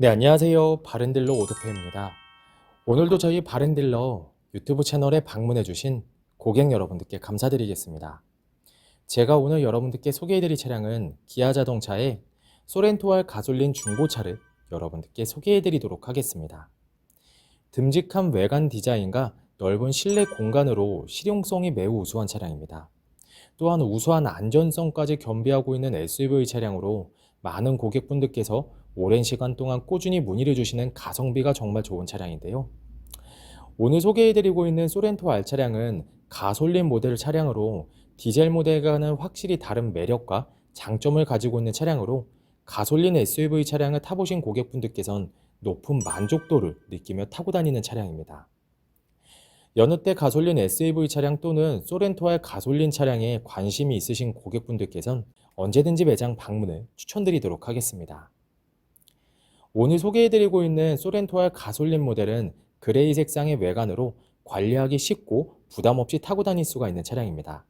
네, 안녕하세요. 바른딜러 오토페입니다. 오늘도 저희 바른딜러 유튜브 채널에 방문해주신 고객 여러분들께 감사드리겠습니다. 제가 오늘 여러분들께 소개해드릴 차량은 기아 자동차의 소렌토R 가솔린 중고차를 여러분들께 소개해드리도록 하겠습니다. 듬직한 외관 디자인과 넓은 실내 공간으로 실용성이 매우 우수한 차량입니다. 또한 우수한 안전성까지 겸비하고 있는 SUV 차량으로 많은 고객분들께서 오랜 시간 동안 꾸준히 문의를 주시는 가성비가 정말 좋은 차량인데요. 오늘 소개해드리고 있는 소렌토 R 차량은 가솔린 모델 차량으로 디젤 모델과는 확실히 다른 매력과 장점을 가지고 있는 차량으로 가솔린 SUV 차량을 타보신 고객분들께서는 높은 만족도를 느끼며 타고 다니는 차량입니다. 여느 때 가솔린 SUV 차량 또는 소렌토 R 가솔린 차량에 관심이 있으신 고객분들께서는 언제든지 매장 방문을 추천드리도록 하겠습니다. 오늘 소개해드리고 있는 소렌토 R 가솔린 모델은 그레이 색상의 외관으로 관리하기 쉽고 부담 없이 타고 다닐 수가 있는 차량입니다.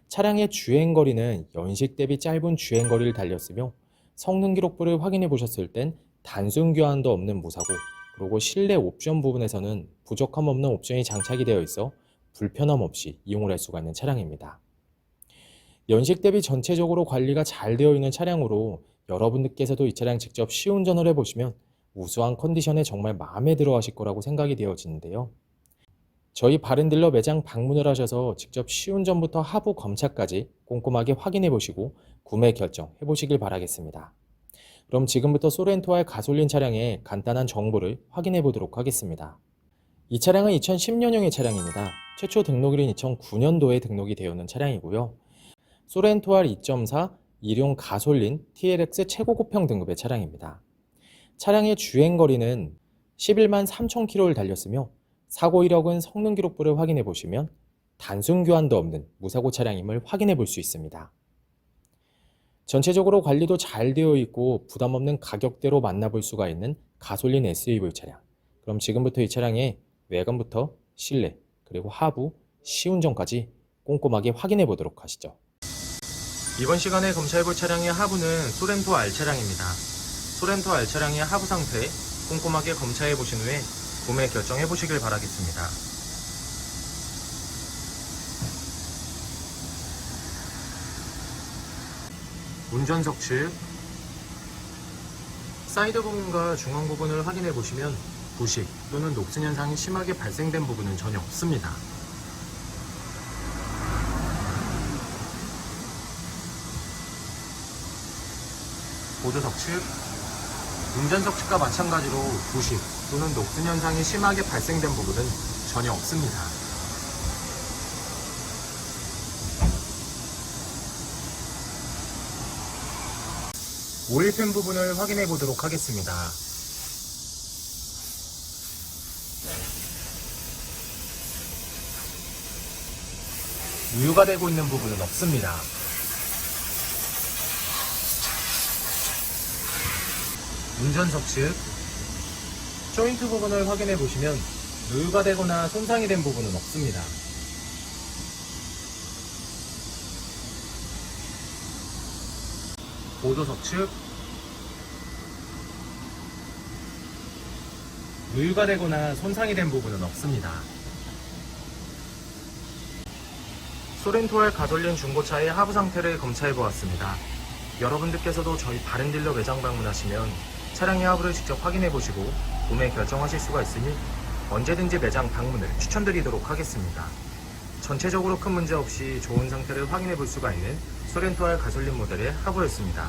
차량의 주행거리는 연식 대비 짧은 주행거리를 달렸으며 성능 기록부를 확인해 보셨을 땐 단순 교환도 없는 무사고, 그리고 실내 옵션 부분에서는 부족함 없는 옵션이 장착이 되어 있어 불편함 없이 이용을 할 수가 있는 차량입니다. 연식 대비 전체적으로 관리가 잘 되어 있는 차량으로 여러분들께서도 이 차량 직접 시운전을 해보시면 우수한 컨디션에 정말 마음에 들어 하실 거라고 생각이 되어지는데요. 저희 바른딜러 매장 방문을 하셔서 직접 시운전부터 하부 검차까지 꼼꼼하게 확인해 보시고 구매 결정해 보시길 바라겠습니다. 그럼 지금부터 소렌토 R 가솔린 차량의 간단한 정보를 확인해 보도록 하겠습니다. 이 차량은 2010년형의 차량입니다. 최초 등록일은 2009년도에 등록이 되어 있는 차량이고요. 소렌토 R 2.4 일용 가솔린 TLX 최고급형 등급의 차량입니다. 차량의 주행거리는 11만 3천 km를 달렸으며 사고 이력은 성능 기록부를 확인해 보시면 단순 교환도 없는 무사고 차량임을 확인해 볼 수 있습니다. 전체적으로 관리도 잘 되어 있고 부담 없는 가격대로 만나볼 수가 있는 가솔린 SUV 차량. 그럼 지금부터 이 차량의 외관부터 실내 그리고 하부 시운전까지 꼼꼼하게 확인해 보도록 하시죠. 이번 시간에 검사해볼 차량의 하부는 소렌토 R 차량입니다. 소렌토 R 차량의 하부 상태 꼼꼼하게 검사해 보신 후에 구매 결정해 보시길 바라겠습니다. 운전석 측 사이드 부분과 중앙 부분을 확인해 보시면 부식 또는 녹슨 현상이 심하게 발생된 부분은 전혀 없습니다. 보조석 측, 운전석 측과 마찬가지로 부식 또는 녹슨 현상이 심하게 발생된 부분은 전혀 없습니다. 오일팬 부분을 확인해 보도록 하겠습니다. 누유가 되고 있는 부분은 없습니다. 운전석 측 조인트 부분을 확인해 보시면 누유가 되거나 손상이 된 부분은 없습니다. 보조석 측 누유가 되거나 손상이 된 부분은 없습니다. 소렌토 R 가솔린 중고차의 하부 상태를 검사해 보았습니다. 여러분들께서도 저희 바른딜러 매장 방문하시면 차량의 하부를 직접 확인해 보시고 구매 결정하실 수가 있으니 언제든지 매장 방문을 추천드리도록 하겠습니다. 전체적으로 큰 문제 없이 좋은 상태를 확인해 볼 수가 있는 소렌토 R 가솔린 모델의 하부였습니다.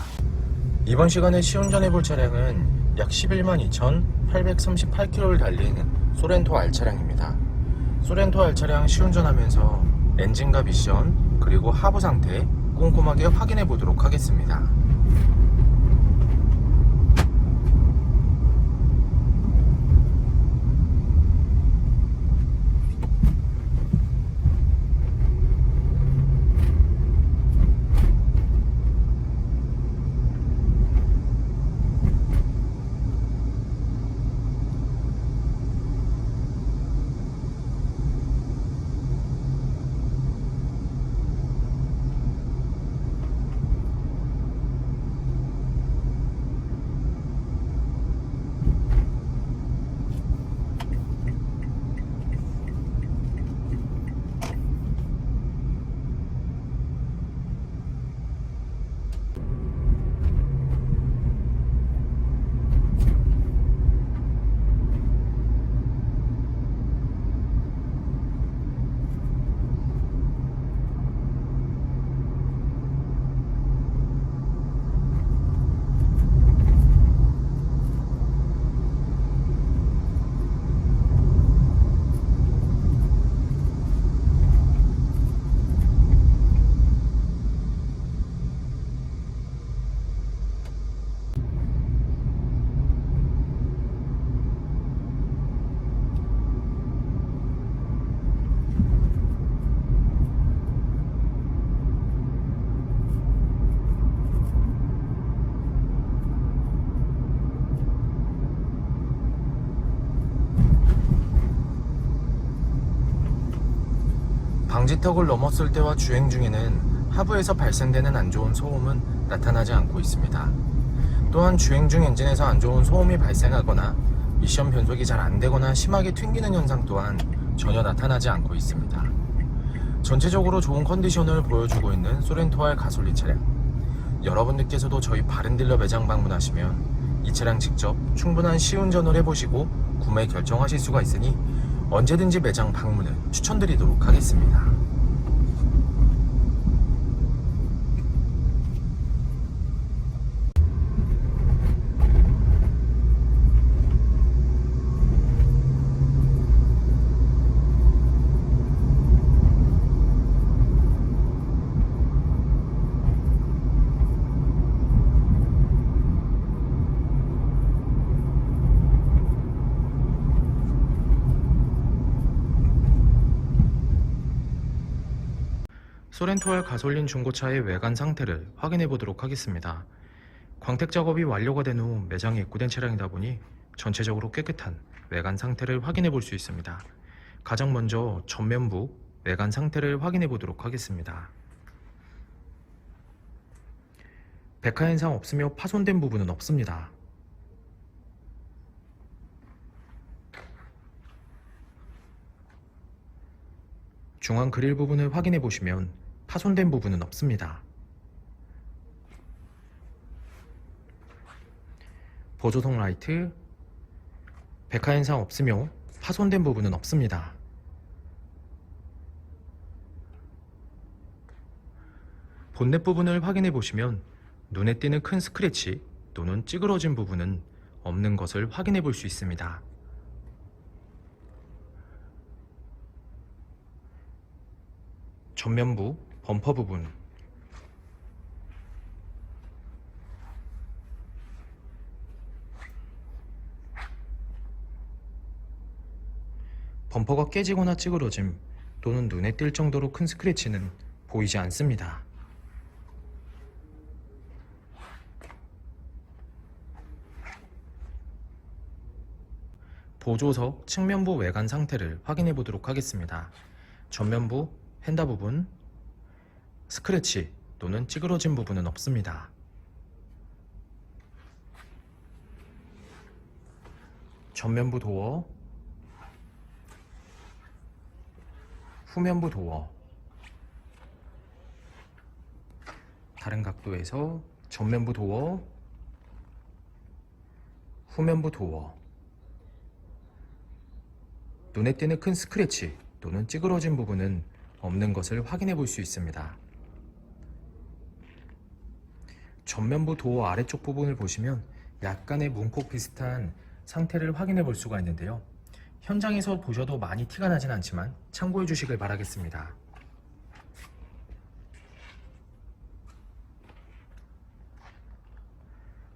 이번 시간에 시운전해 볼 차량은 약 11만 2,838km를 달린 소렌토 R 차량입니다. 소렌토 R 차량 시운전하면서 엔진과 미션 그리고 하부 상태 꼼꼼하게 확인해 보도록 하겠습니다. 방지턱을 넘었을 때와 주행 중에는 하부에서 발생되는 안 좋은 소음은 나타나지 않고 있습니다. 또한 주행 중 엔진에서 안 좋은 소음이 발생하거나 미션 변속이 잘 안되거나 심하게 튕기는 현상 또한 전혀 나타나지 않고 있습니다. 전체적으로 좋은 컨디션을 보여주고 있는 소렌토알 가솔린 차량, 여러분들께서도 저희 바렌딜러 매장 방문하시면 이 차량 직접 충분한 시운전을 해보시고 구매 결정하실 수가 있으니 언제든지 매장 방문을 추천드리도록 하겠습니다. 소렌토알 가솔린 중고차의 외관 상태를 확인해 보도록 하겠습니다. 광택 작업이 완료가 된 후 매장에 입고된 차량이다 보니 전체적으로 깨끗한 외관 상태를 확인해 볼 수 있습니다. 가장 먼저 전면부 외관 상태를 확인해 보도록 하겠습니다. 백화 현상 없으며 파손된 부분은 없습니다. 중앙 그릴 부분을 확인해 보시면 파손된 부분은 없습니다. 보조석 라이트, 백화 현상 없으며 파손된 부분은 없습니다. 본넷 부분을 확인해 보시면 눈에 띄는 큰 스크래치 또는 찌그러진 부분은 없는 것을 확인해 볼 수 있습니다. 전면부 범퍼 부분, 범퍼가 깨지거나 찌그러짐 또는 눈에 띌 정도로 큰 스크래치는 보이지 않습니다. 보조석 측면부 외관 상태를 확인해 보도록 하겠습니다. 전면부 휀다 부분, 스크래치 또는 찌그러진 부분은 없습니다. 전면부 도어, 후면부 도어, 다른 각도에서 전면부 도어, 후면부 도어, 눈에 띄는 큰 스크래치 또는 찌그러진 부분은 없는 것을 확인해 볼 수 있습니다. 전면부 도어 아래쪽 부분을 보시면 약간의 문콕 비슷한 상태를 확인해 볼 수가 있는데요. 현장에서 보셔도 많이 티가 나진 않지만 참고해 주시길 바라겠습니다.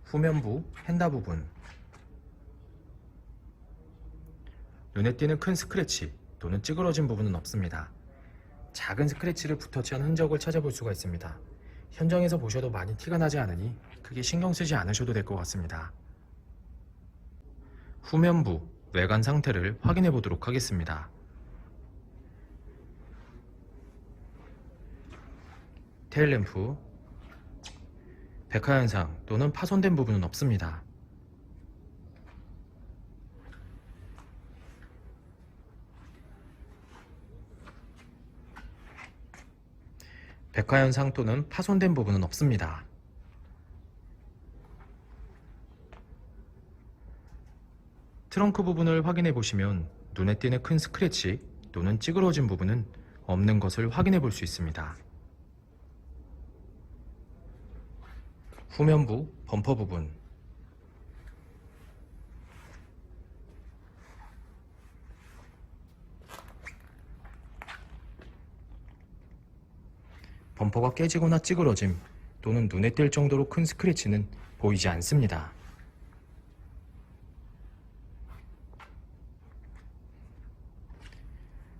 후면부 휀다 부분, 눈에 띄는 큰 스크래치 또는 찌그러진 부분은 없습니다. 작은 스크래치를 붓터치한 흔적을 찾아볼 수가 있습니다. 현장에서 보셔도 많이 티가 나지 않으니 크게 신경 쓰지 않으셔도 될 것 같습니다. 후면부 외관 상태를 확인해 보도록 하겠습니다. 테일램프, 백화 현상 또는 파손된 부분은 없습니다. 백화 현상 또는 파손된 부분은 없습니다. 트렁크 부분을 확인해 보시면 눈에 띄는 큰 스크래치 또는 찌그러진 부분은 없는 것을 확인해 볼 수 있습니다. 후면부 범퍼 부분, 범퍼가 깨지거나 찌그러짐 또는 눈에 띌 정도로 큰 스크래치는 보이지 않습니다.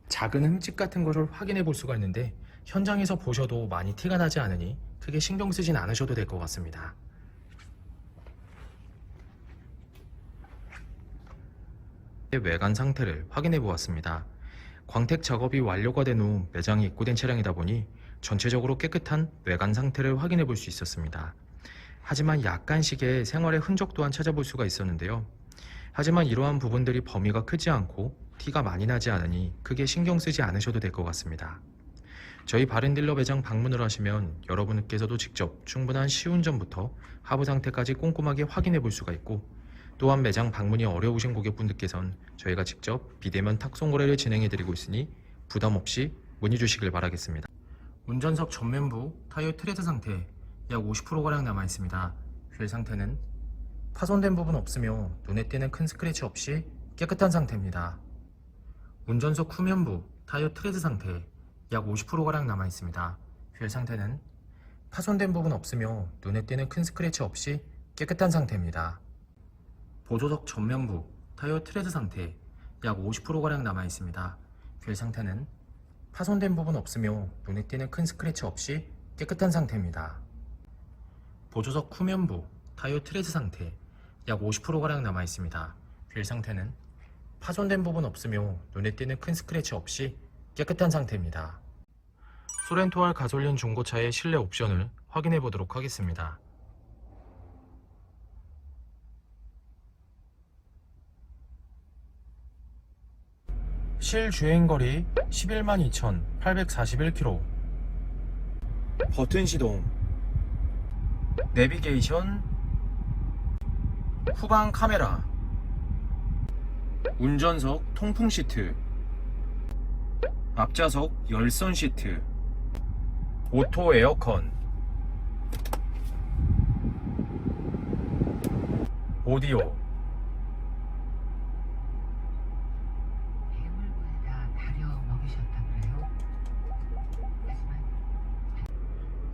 작은 흠집 같은 것을 확인해 볼 수가 있는데 현장에서 보셔도 많이 티가 나지 않으니 크게 신경 쓰진 않으셔도 될 것 같습니다. 외관 상태를 확인해 보았습니다. 광택 작업이 완료가 된 후 매장에 입고된 차량이다 보니 전체적으로 깨끗한 외관 상태를 확인해 볼 수 있었습니다. 하지만 약간씩의 생활의 흔적 또한 찾아볼 수가 있었는데요. 하지만 이러한 부분들이 범위가 크지 않고 티가 많이 나지 않으니 크게 신경 쓰지 않으셔도 될 것 같습니다. 저희 바렌딜러 매장 방문을 하시면 여러분께서도 직접 충분한 시운전부터 하부 상태까지 꼼꼼하게 확인해 볼 수가 있고, 또한 매장 방문이 어려우신 고객분들께선 저희가 직접 비대면 탁송 거래를 진행해 드리고 있으니 부담 없이 문의 주시길 바라겠습니다. 운전석 전면부 타이어 트레드 상태 약 50%가량 남아 있습니다. 휠 상태는 파손된 부분 없으며 눈에 띄는 큰 스크래치 없이 깨끗한 상태입니다. 운전석 후면부 타이어 트레드 상태 약 50%가량 남아 있습니다. 휠 상태는 파손된 부분 없으며 눈에 띄는 큰 스크래치 없이 깨끗한 상태입니다. 보조석 전면부 타이어 트레드 상태 약 50%가량 남아 있습니다. 휠 상태는 파손된 부분 없으며 눈에 띄는 큰 스크래치 없이 깨끗한 상태입니다. 보조석 후면부 타이어 트레드 상태 약 50%가량 남아 있습니다. 휠 상태는 파손된 부분 없으며 눈에 띄는 큰 스크래치 없이 깨끗한 상태입니다. 소렌토알 가솔린 중고차의 실내 옵션을 확인해 보도록 하겠습니다. 실주행거리 112,841km, 버튼 시동, 내비게이션, 후방 카메라, 운전석 통풍 시트, 앞좌석 열선 시트, 오토 에어컨, 오디오, 괴물을 다 다려 먹이셨다 그래요? 하지만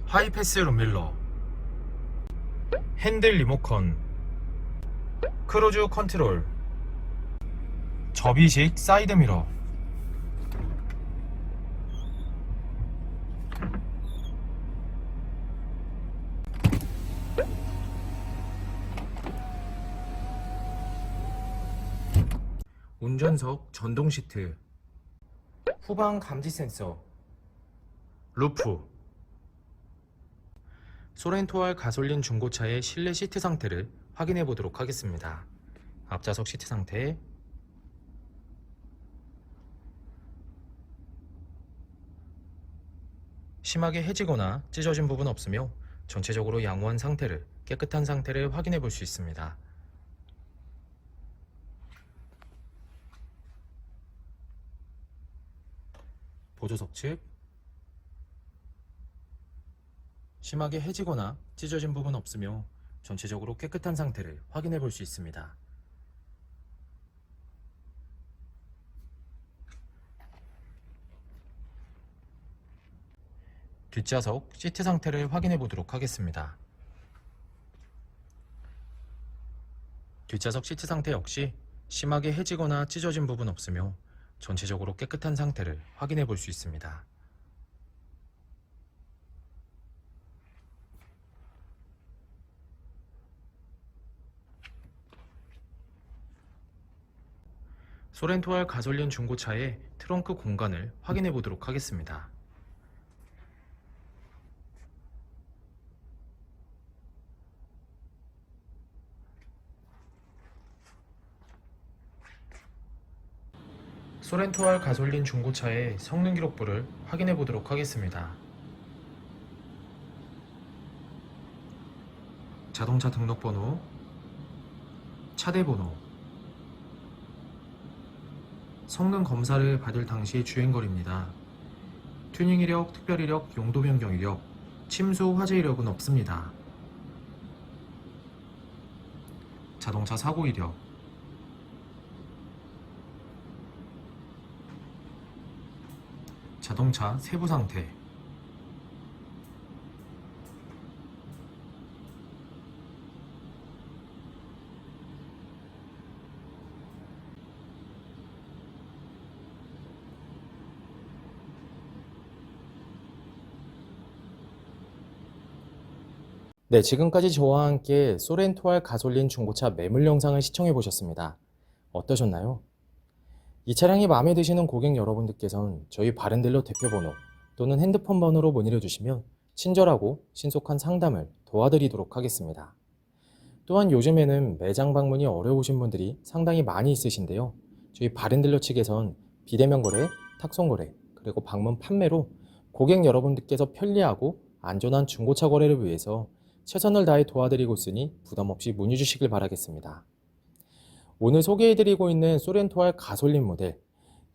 하이패스 룸밀러, 핸들 리모컨, 크루즈 컨트롤, 접이식 사이드미러, 운전석 전동 시트, 후방 감지 센서, 루프. 소렌토알 가솔린 중고차의 실내 시트 상태를 확인해 보도록 하겠습니다. 앞좌석 시트 상태, 심하게 해지거나 찢어진 부분 없으며 전체적으로 양호한 상태를, 깨끗한 상태를 확인해 볼 수 있습니다. 보조석 측, 심하게 해지거나 찢어진 부분 없으며 전체적으로 깨끗한 상태를 확인해 볼 수 있습니다. 뒷좌석 시트 상태를 확인해 보도록 하겠습니다. 뒷좌석 시트 상태 역시 심하게 해지거나 찢어진 부분 없으며 전체적으로 깨끗한 상태를 확인해 볼 수 있습니다. 소렌토알 가솔린 중고차의 트렁크 공간을 확인해 보도록 하겠습니다. 소렌토알 가솔린 중고차의 성능 기록부를 확인해 보도록 하겠습니다. 자동차 등록번호, 차대번호, 성능 검사를 받을 당시 주행거리입니다. 튜닝 이력, 특별 이력, 용도 변경 이력, 침수 화재 이력은 없습니다. 자동차 사고 이력, 자동차 세부 상태, 네, 지금까지 저와 함께 소렌토알 가솔린 중고차 매물 영상을 시청해 보셨습니다. 어떠셨나요? 이 차량이 마음에 드시는 고객 여러분들께서는 저희 바렌딜러 대표번호 또는 핸드폰 번호로 문의를 주시면 친절하고 신속한 상담을 도와드리도록 하겠습니다. 또한 요즘에는 매장 방문이 어려우신 분들이 상당히 많이 있으신데요. 저희 바렌딜러 측에선 비대면 거래, 탁송 거래, 그리고 방문 판매로 고객 여러분들께서 편리하고 안전한 중고차 거래를 위해서 최선을 다해 도와드리고 있으니 부담 없이 문의 주시길 바라겠습니다. 오늘 소개해드리고 있는 소렌토R 가솔린 모델,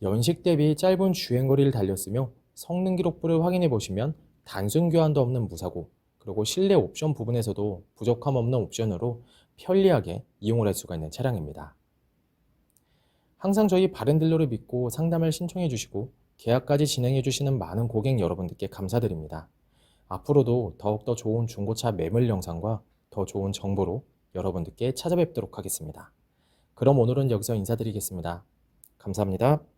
연식 대비 짧은 주행거리를 달렸으며 성능 기록부를 확인해 보시면 단순 교환도 없는 무사고, 그리고 실내 옵션 부분에서도 부족함 없는 옵션으로 편리하게 이용을 할 수가 있는 차량입니다. 항상 저희 바렌딜러를 믿고 상담을 신청해 주시고 계약까지 진행해 주시는 많은 고객 여러분들께 감사드립니다. 앞으로도 더욱더 좋은 중고차 매물 영상과 더 좋은 정보로 여러분들께 찾아뵙도록 하겠습니다. 그럼 오늘은 여기서 인사드리겠습니다. 감사합니다.